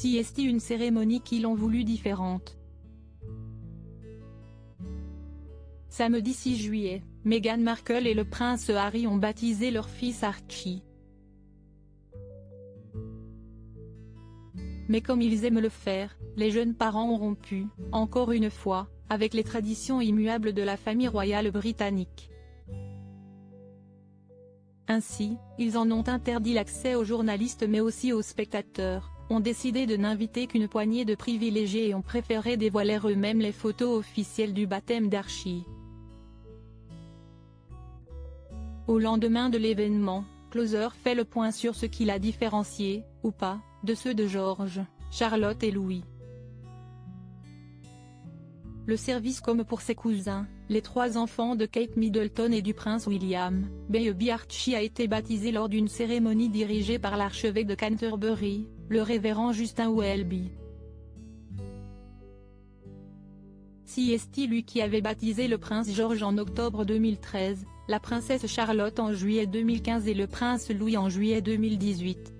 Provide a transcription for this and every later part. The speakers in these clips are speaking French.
CST une cérémonie qu'ils ont voulu différente. Samedi 6 juillet, Meghan Markle et le prince Harry ont baptisé leur fils Archie. Mais comme ils aiment le faire, les jeunes parents ont rompu, encore une fois, avec les traditions immuables de la famille royale britannique. Ainsi, ils en ont interdit l'accès aux journalistes mais aussi aux spectateurs, ont décidé de n'inviter qu'une poignée de privilégiés et ont préféré dévoiler eux-mêmes les photos officielles du baptême d'Archie. Au lendemain de l'événement, Closer fait le point sur ce qui l'a différencié, ou pas, de ceux de George, Charlotte et Louis. Le service comme pour ses cousins, les 3 enfants de Kate Middleton et du prince William, Baby Archie a été baptisé lors d'une cérémonie dirigée par l'archevêque de Canterbury, le révérend Justin Welby. CST lui qui avait baptisé le prince George en octobre 2013, la princesse Charlotte en juillet 2015 et le prince Louis en juillet 2018.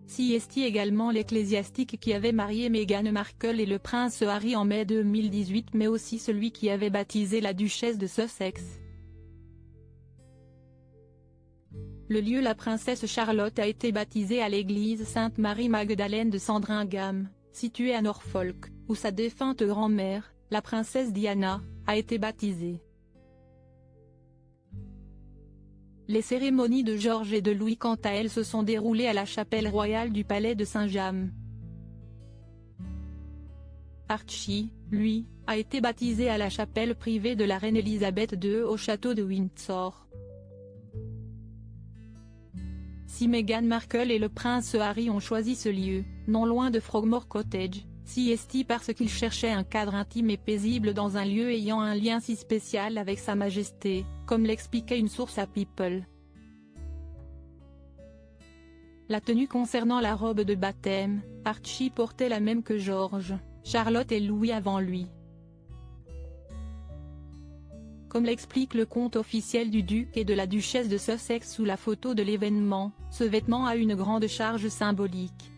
CST également l'ecclésiastique qui avait marié Meghan Markle et le prince Harry en mai 2018 mais aussi celui qui avait baptisé la duchesse de Sussex. Le lieu la princesse Charlotte a été baptisée à l'église Sainte-Marie-Magdalene de Sandringham, située à Norfolk, où sa défunte grand-mère, la princesse Diana, a été baptisée. Les cérémonies de George et de Louis quant à elles se sont déroulées à la chapelle royale du palais de Saint-James. Archie, lui, a été baptisé à la chapelle privée de la reine Elisabeth II au château de Windsor. Si Meghan Markle et le prince Harry ont choisi ce lieu, non loin de Frogmore Cottage, CST parce qu'ils cherchaient un cadre intime et paisible dans un lieu ayant un lien si spécial avec Sa Majesté, comme l'expliquait une source à People. La tenue concernant la robe de baptême, Archie portait la même que George, Charlotte et Louis avant lui. Comme l'explique le compte officiel du duc et de la duchesse de Sussex sous la photo de l'événement, ce vêtement a une grande charge symbolique.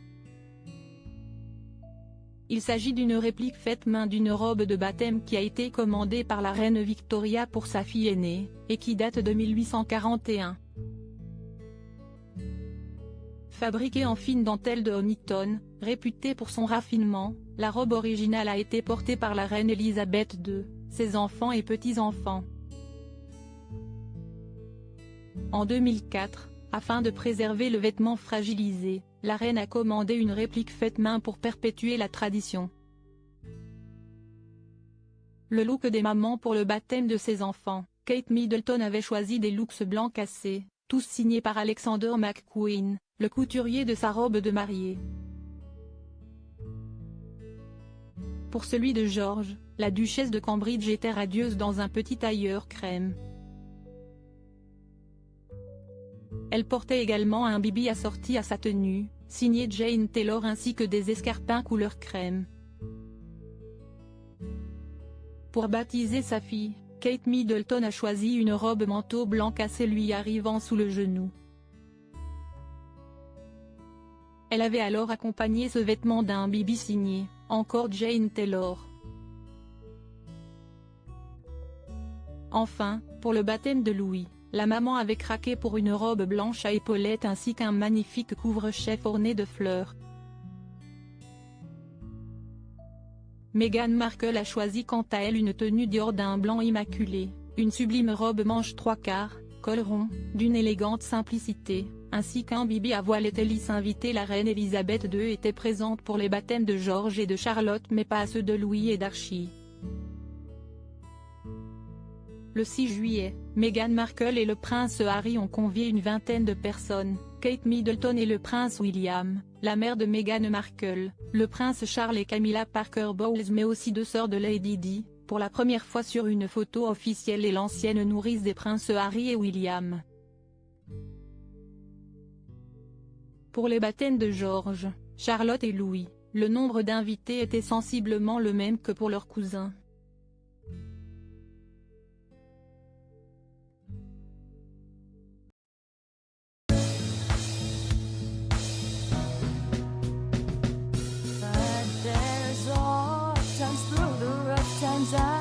Il s'agit d'une réplique faite main d'une robe de baptême qui a été commandée par la reine Victoria pour sa fille aînée, et qui date de 1841. Fabriquée en fine dentelle de Honiton, réputée pour son raffinement, la robe originale a été portée par la reine Elisabeth II, ses enfants et petits-enfants. En 2004, afin de préserver le vêtement fragilisé, la reine a commandé une réplique faite main pour perpétuer la tradition. Le look des mamans pour le baptême de ses enfants, Kate Middleton avait choisi des looks blancs cassés, tous signés par Alexander McQueen, le couturier de sa robe de mariée. Pour celui de George, la duchesse de Cambridge était radieuse dans un petit tailleur crème. Elle portait également un bibi assorti à sa tenue, signé Jane Taylor ainsi que des escarpins couleur crème. Pour baptiser sa fille, Kate Middleton a choisi une robe manteau blanc cassé lui arrivant sous le genou. Elle avait alors accompagné ce vêtement d'un bibi signé, encore Jane Taylor. Enfin, pour le baptême de Louis, la maman avait craqué pour une robe blanche à épaulettes ainsi qu'un magnifique couvre-chef orné de fleurs. Meghan Markle a choisi quant à elle une tenue Dior d'un blanc immaculé, une sublime robe manche 3/4, col rond, d'une élégante simplicité, ainsi qu'un bibi à voilette lisse invité. La reine Elisabeth II était présente pour les baptêmes de George et de Charlotte mais pas à ceux de Louis et d'Archie. Le 6 juillet, Meghan Markle et le prince Harry ont convié une vingtaine de personnes, Kate Middleton et le prince William, la mère de Meghan Markle, le prince Charles et Camilla Parker Bowles mais aussi 2 sœurs de Lady Di, pour la première fois sur une photo officielle et l'ancienne nourrice des princes Harry et William. Pour les baptêmes de George, Charlotte et Louis, le nombre d'invités était sensiblement le même que pour leurs cousins. Windsor.